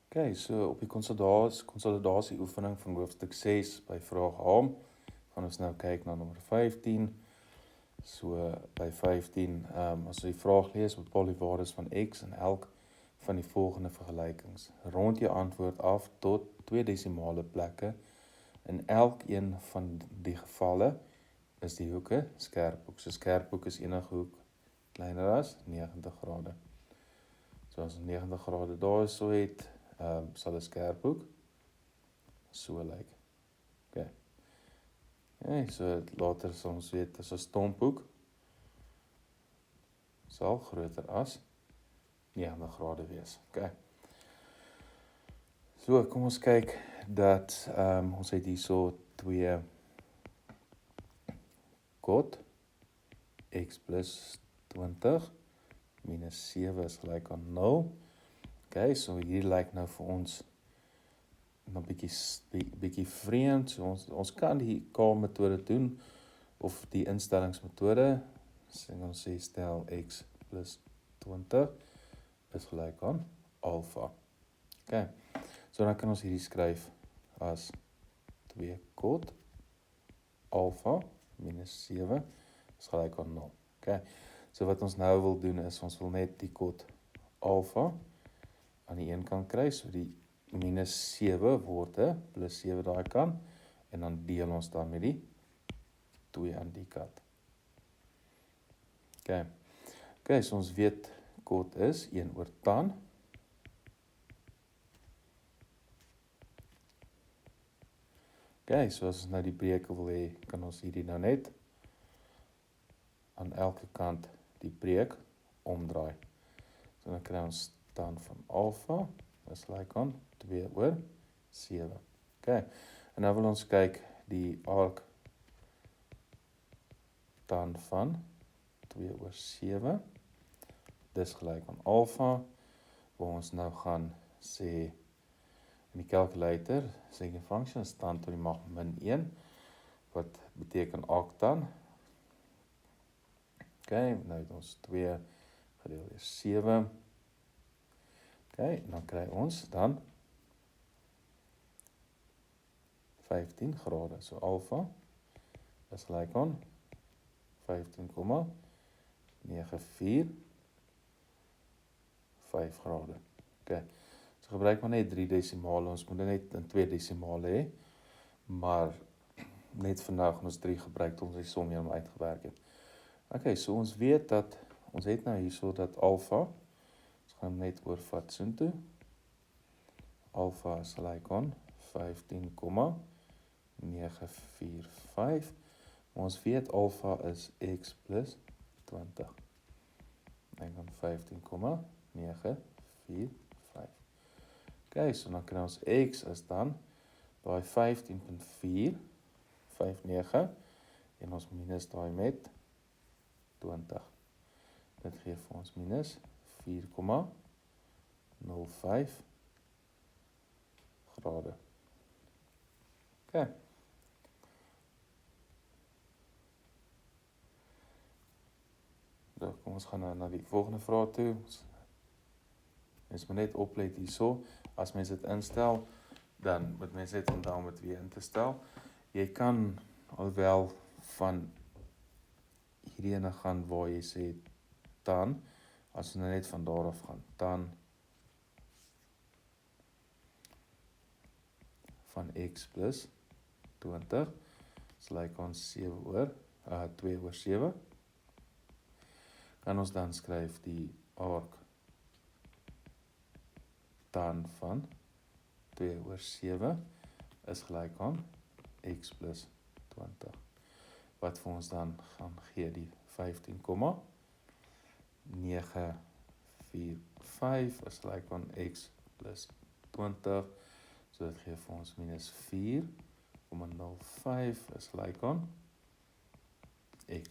Okay, so op die konsolidasie oefening van hoofstuk 6 by vraag H, gaan ons nou kyk na nommer 15. So by 15, as jy die vraag lees, bepaal die waardes van x in elk van die volgende vergelykings. Rond jou antwoord af tot 2 desimale plekke. In elkeen van die gevalle is die hoeke skerphoek. So skerphoek is enige hoek kleiner as 90 grade. So as 90 grade daar is, so het, sal 'n skerphoek so lyk. Okay. Okay, so later sal ons weet as 'n stomphoek sal groter as 90 grade wees. Okay. So kom ons kyk dat ons het hierso 2 kot x plus 20 minus 7 is gelyk aan 0. Okay, so hier lyk nou vir ons nog bietjie vreemd. So ons kan die K-metode doen of die instellingsmetode. Ons sê stel x plus 20 is gelyk aan alfa. Okay, so dan kan ons hierdie skryf as 2 kot alfa minus 7 is gelyk aan 0. Okay, so wat ons nou wil doen is, ons wil net die kot alfa aan die een kant kry, so die minus 7 word plus 7 daai kant, en dan deel ons dan met die 2 aan die kant. Okay, so ons weet kot is 1 oor tan. Okay, so as ons nou die breuke wil hê, kan ons hierdie nou net aan elke kant die breuk omdraai. So dan kry ons tan van alfa is gelyk aan 2 oor 7. Okay, en nou wil ons kyk die arc tan van 2 oor 7. Dis gelyk aan alfa, waar ons nou gaan sê in die calculator, eigenfunction is tan tot die mag min 1, wat beteken arctan. Okay, nou het ons 2 gedeel deur 7. Okay, en dan kry ons dan 15 grade. So alfa is gelyk aan 15,945 grade. Okay, so gebruik maar net 3 desimale, ons moet net in 2 desimale hê, maar net vandag gaan ons 3 gebruik tot ons die som hiermee uitgewerk het. Okay, so ons weet dat, ons het nou hierso dat alfa, ons gaan net oorvat soontoe, alfa is gelyk aan 15,945, maar ons weet alfa is x plus 20, en dan 15,945. Okay, so dan kry ons x is dan daai 15,459, en ons minus daai met 20. Dit gee vir ons minus 4,05 grade. Okay. So, kom ons gaan nou na die volgende vraag toe. Mens moet net oplet hierso. As mens dit instel, dan moet mens net onthou om dit weer in te stel. Jy kan alwel van hierdie ene gaan waar jy sê tan, as ons net van daar af gaan, tan van x plus 20 is gelyk aan 2 oor 7. Kan ons dan skryf die arc tan van 2 oor 7 is gelyk aan x plus 20. Wat vir ons dan gaan gee die 15,945 is gelyk aan x plus 20. So dit gee vir ons minus 4,05 is gelyk aan x.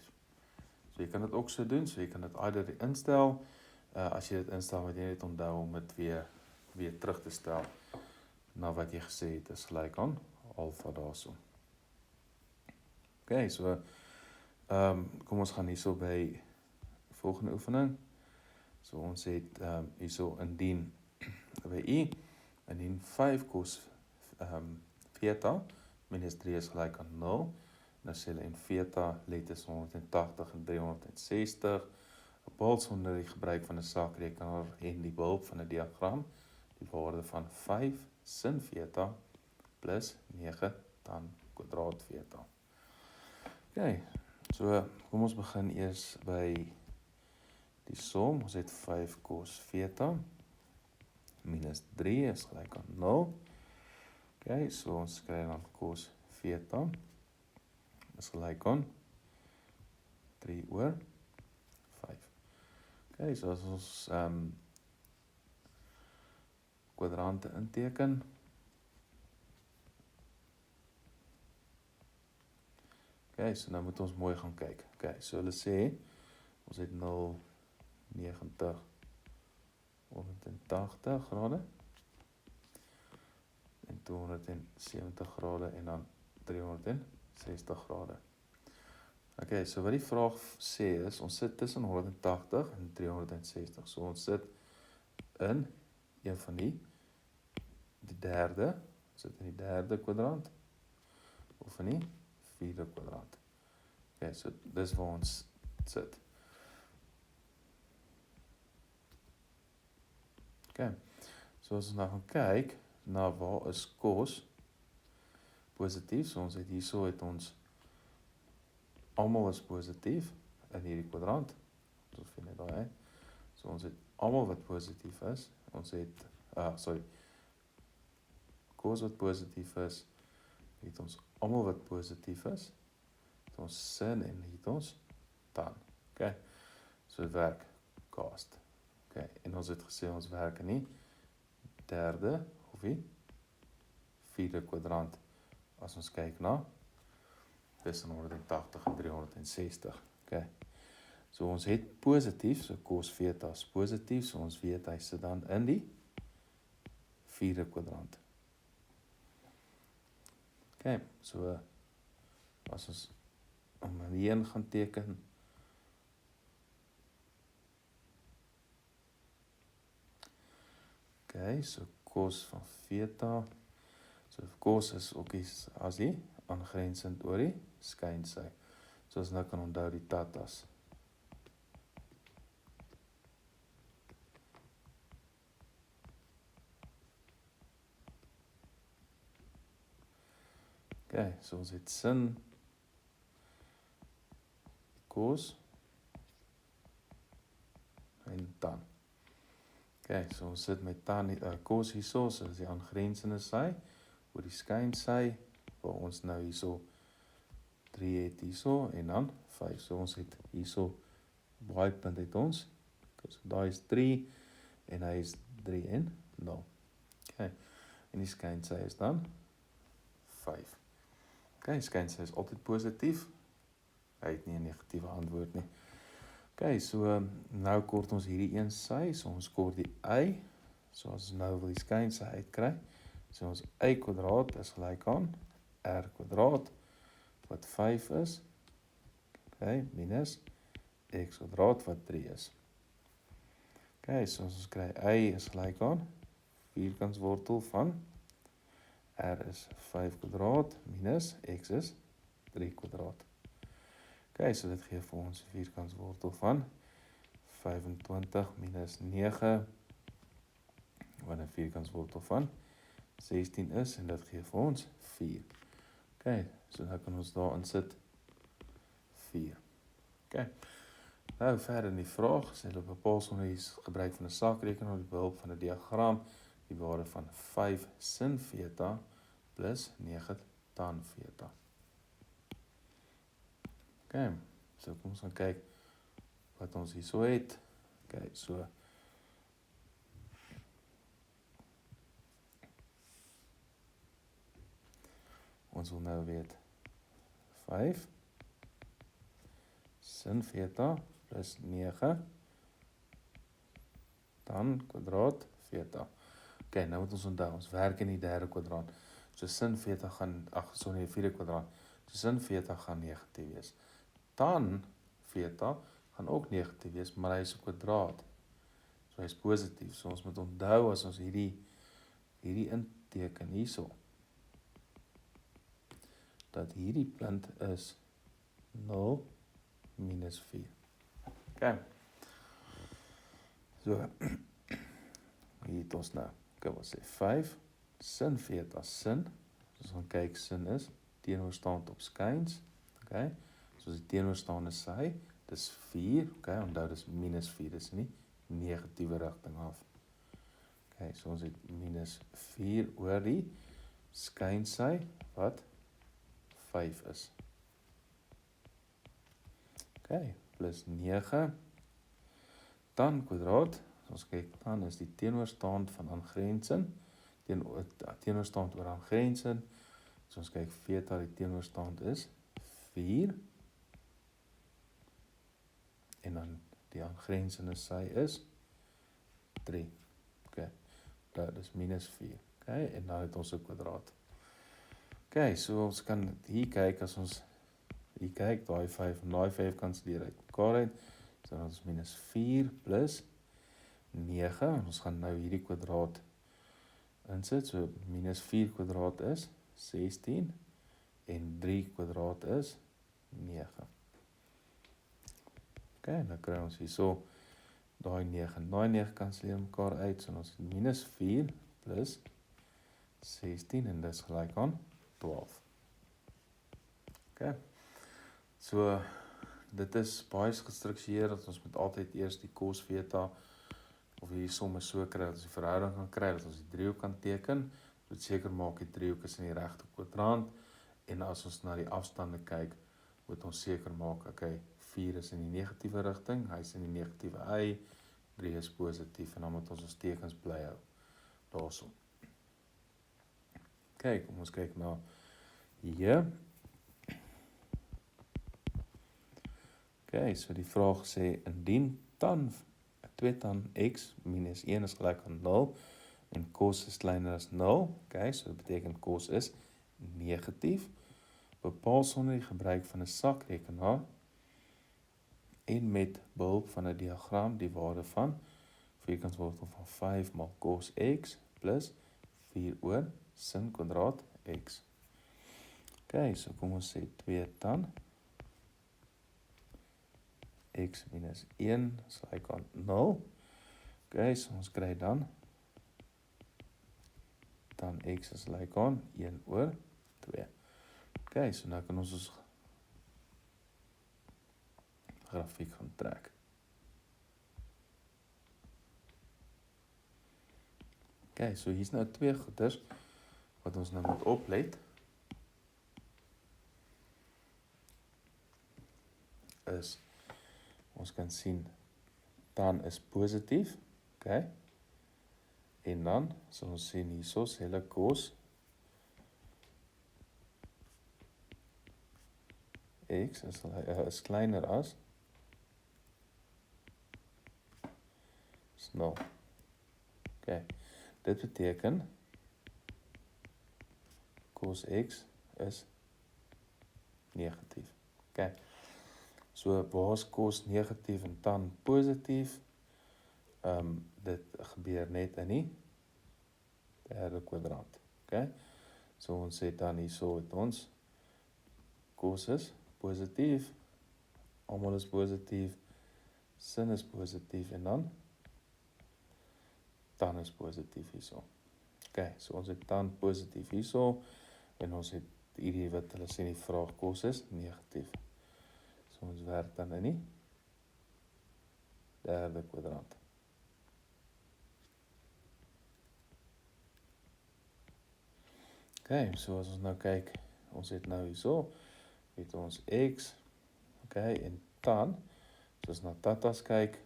So jy kan dit ook so doen, so jy kan dit either instel, as jy dit instel, moet jy net onthou om dit weer terug te stel na wat jy gesê het is gelyk aan alfa daarso. Okay, so kom ons gaan hierso by volgende oefening. So ons het hierso indien by i Indien 5 cos theta minus 3 is gelyk aan 0, nou sê hulle en theta let is 180 en 360. 'n Bepaal sonder die gebruik van 'n saakrekenaar en die behulp van 'n diagram die waarde van 5 sin theta plus 9 tan kwadraat theta. Okay, so kom ons begin eers by die som. Ons het 5 cos theta minus 3 is gelyk aan 0. Okay, so ons kry dan cos theta is gelyk aan 3 oor 5. Okay, so as ons kwadrante inteken, okay, so nou moet ons mooi gaan kyk. Okay, so hulle sê, ons het 0, 90, 180 grade, en 270 grade, en dan 360 grade. Okay, so wat die vraag sê is, ons sit tussen 180 en 360, so ons sit in een van die derde, ons sit in die derde kwadrant, of in die vierde kwadrant. Okay, so dis waar ons sit. Okay, so as ons nou gaan kyk, na waar is cos positief, so ons het hierso het ons, almal is positief, in hierdie kwadrant, so ons vind net daai uit, so ons het almal wat positief is, ons het, cos wat positief is, het ons almal wat positief is, het ons sin en het ons tan. Okay, so het werk cast. Okay, en ons het gesê ons werk in die derde of die vierde kwadrant as ons kyk na tussen 180 en 360. Okay, so ons het positief, so cos theta is positief, so ons weet hy sit dan in die vierde kwadrant. Okay, so as ons om hierheen gaan teken, okay, so cos van theta, so cos is ook as die aangrensend oor die skynsy, so as nou kan onthou die tatas. Okay, so ons het sin cos en tan. Okay, so ons sit met tan cos hierso, so is die aangrensende sy oor die skynsy, waar ons nou hierso 3 het hierso en dan 5. So ons het hierso baie punt het ons. So daai is 3 en hy is 3 en 0. Okay, en die skynsy is dan 5. Okay, skynsy is altyd positief. Hy het nie 'n negatiewe antwoord nie. Okay, so nou kort ons hierdie een sy, so ons kort die y, so as ons nou wil die skynsy uitkry, so ons y kwadraat is gelyk aan r kwadraat, wat 5 is, okay, minus x kwadraat wat 3 is. Okay, so ons kry y is gelyk aan vierkantswortel van r is 5 kwadraat minus x is 3 kwadraat. Okay, so dit gee vir ons vierkantswortel van 25 minus 9, wat 'n vierkantswortel van 16 is, en dit gee vir ons 4. Okay, so nou kan ons daarin sit 4. Okay, nou verder in die vraag, sê hulle bepaal sonder die gebruik van 'n saakrekenaar met behulp van 'n diagram die waarde van 5 sin theta plus 9 tan theta. Okay, so kom ons gaan kyk wat ons hierso het. Okay, so ons wil nou weet 5 sin theta plus 9 tan kwadraat theta. Okay, nou moet ons onthou, ons werk in die derde kwadrant. So sin theta gaan, die vierde kwadrant. So sin theta gaan negatief wees. Tan theta gaan ook negatief wees, maar hy is 'n kwadraat. So hy is positief. So ons moet onthou as ons hierdie hierdie inteken hierso, dat hierdie punt is 0 minus 4. Okay. So, hier het ons nou, kan ons sê 5, sin 4 as sin, soos ons kyk, sin is teenoorstaand op skuins, okay, soos die teenoorstaande sy, dis 4, okay, onthou dis minus 4, dis nie negatiewe rigting af. Okay, so ons het minus 4 oor die skynsy, wat 5 is. Okay, plus 9, tan kwadraat, ons kyk, tan is die teenoorstand van aangrensing, teenoorstand oor aangrensing, so ons kyk, theta die teenoorstand is 4, en dan die aangrensende sy is 3, okay, dat is minus 4, okay, en dan het ons 'n kwadraat. Okay, so ons kan hier kyk, as ons hier kyk, daai 5 en daai 5 kanselleer uit mekaar uit, so dan is minus 4 plus 9, en ons gaan nou hierdie kwadraat insit, so minus 4 kwadraat is 16, en 3 kwadraat is 9. Okay, dan kry ons hierso daai 9 kanselleer mekaar uit, so ons het minus 4 plus 16, en dis gelyk aan 12. Okay, so dit is baie gestruktureer, dat ons moet altyd eers die cos theta, of hierdie somme so kry, dat ons die verhouding kan kry, dat ons die driehoek kan teken, moet seker maak die driehoek is in die regte kwadrant, en as ons na die afstande kyk, moet ons seker maak, okay, 4 is in die negatiewe rigting, hy is in die negatiewe y, 3 is positief, en dan moet ons tekens bly hou, daarso. Kyk, kom ons kyk na hier. Okay, so die vraag sê, indien tan 2 tan x minus 1 is gelyk aan 0, en cos is kleiner as 0, okay, so dit beteken cos is negatief, bepaal sonder die gebruik van 'n sakrekenaar, en met behulp van 'n diagram die waarde van vierkantswortel van 5 maal cos x plus 4 oor sin kwadraat x. Okay, so kom ons sê 2 tan x minus 1 is gelyk aan 0. Okay, so ons kry dan tan x is gelyk aan 1 oor 2. Okay, so nou kan ons grafiek gaan trek. Okay, so hier's nou 2 goeders wat ons nou moet oplet. Is, ons kan sien, tan is positief, okay, en dan, so ons sien hierso, hulle cos x is kleiner as 0. Okay, dit beteken cos x is negatief. Okay, so waar is cos negatief en tan positief? Dit gebeur net in die derde kwadrant. Okay, so ons sê dan hierso het ons cos is positief, almal is positief, sin is positief, en dan tan is positief hierso. Okay, so ons het tan positief hierso, en ons het hierdie wat hulle sê in die vraag cos is negatief. So ons werk dan in die derde kwadrant. Okay, so as ons nou kyk, ons het nou hierso, het ons x, okay, en tan, so as na tatas kyk,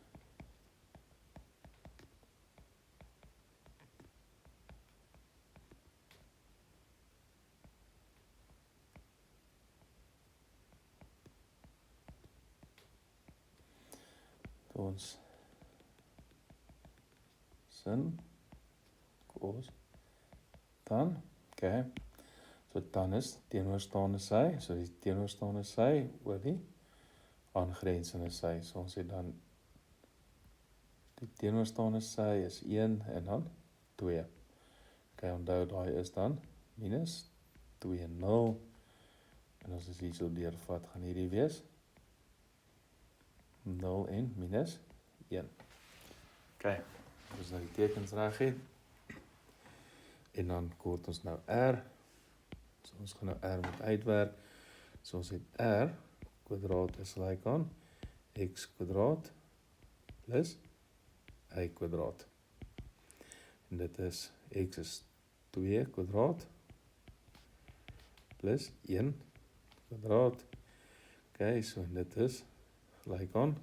ons sin, cos, tan, okay, so tan is teenoorstaande sy, so die teenoorstaande sy oor die aangrensende sy, so ons het dan die teenoorstaande sy is 1 en dan 2. onthou daai is dan minus 2, 0. En as ons hier so deurvat, gaan hierdie wees 0 en minus 1. Ons nou die tekens reg het. En dan kort ons nou R. So ons gaan nou R moet uitwerk. So ons het R kwadraat is like aan x kwadraat plus y kwadraat. En dit is x is 2 kwadraat plus 1 kwadraat. So en dit is gelyk aan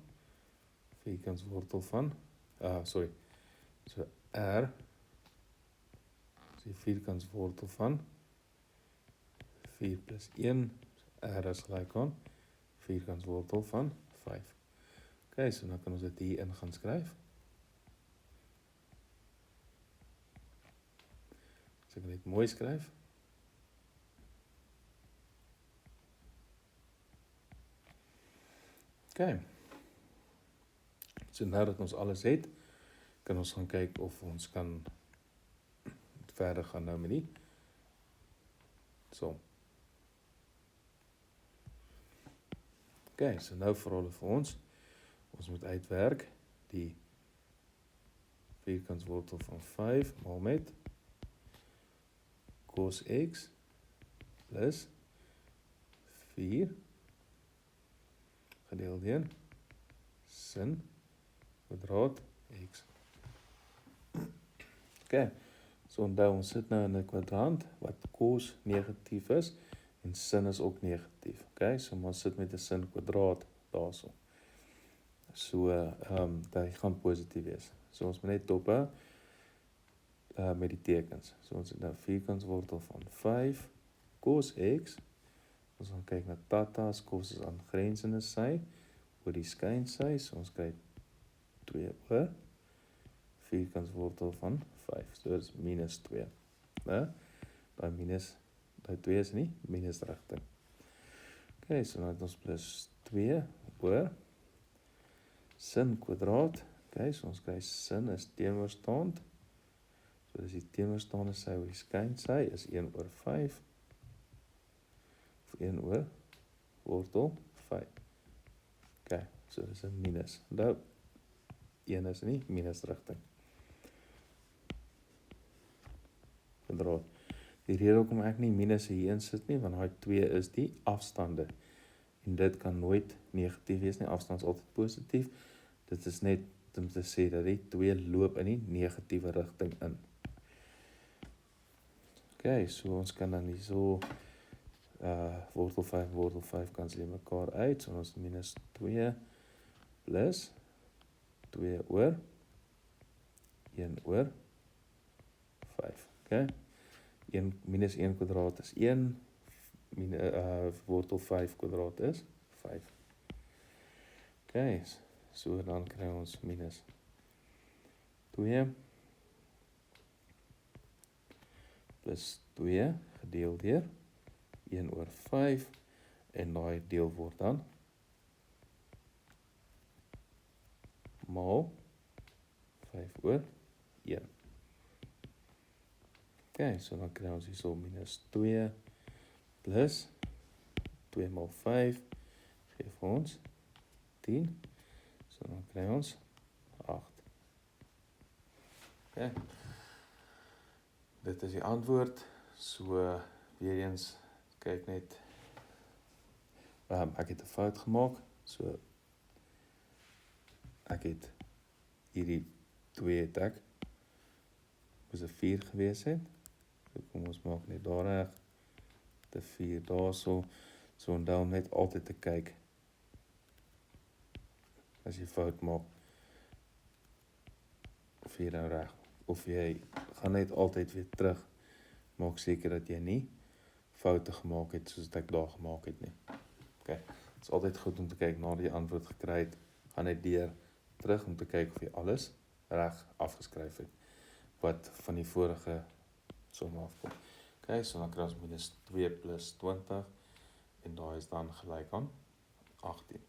vierkantswortel van, so R is die vierkantswortel van 4 plus 1, R is gelyk aan vierkantswortel van 5. So dan kan ons dit hier in gaan skryf. So ek kan dit mooi skryf. So nou dat ons alles het, kan ons gaan kyk of ons kan verder gaan nou met die som. So nou vir ons moet uitwerk die vierkantswortel van 5 maal met cos x plus 4 gedeeld deur sin kwadraat x. So onthou ons sit nou in 'n kwadrant wat cos negatief is en sin is ook negatief. So ons sit met 'n sin kwadraat daarso. So dit gaan positief wees. So ons moet net dophou met die tekens. So ons het nou vierkantswortel van 5 cos x. Ons gaan kyk na tata, as cos is aangrensende sy oor die skynsy. So ons kry 2 oor vierkantswortel van 5. So dit is minus 2. Daai 2 is nie minus rigting. So dan het ons plus 2 oor sin kwadraat. So ons kry sin is teenoorstaand. So dis die teenoorstaande sy oor die skynsy is 1 oor 5. Of 1 oor wortel 5. So dis 'n minus. Nou 1 is nie minus rigting. Kwadraat. Die rede hoekom ek nie minus hierin sit nie, want daai 2 is die afstande. En dit kan nooit negatief wees nie, afstand is altyd positief. Dit is net om te sê dat die 2 loop in die negatiewe rigting in. So ons kan dan hier so wortel 5 kansel mekaar uit. So ons minus 2 plus 2 oor 1 oor 5. Minus 1 kwadraat is 1. Wortel 5 kwadraat is 5. So dan kry ons minus 2 plus 2 gedeel deur 1 oor 5 en daai deel word dan maal 5 oor 1. So dan kry ons hierso minus 2 plus 2 maal 5 gee vir ons 10. So dan kry ons 8. Dit is die antwoord. So weer eens kyk net. Ek het 'n fout gemaak. So ek het hierdie 2 het ek moes 'n 4 gewees het. So kom ons maak net daar reg. 'n 4 daarso. So onthou net altyd te kyk as jy fout maak of jy nou reg, of jy gaan net altyd weer terug, maak seker dat jy nie foute gemaak het soos ek daar gemaak het nie. Het is altyd goed om te kyk nadat jy antwoord gekry het, gaan net deur terug om te kyk of jy alles reg afgeskryf het, wat van die vorige som afkom. So dan kry ons minus 2 plus 20, en daai is dan gelyk aan 18.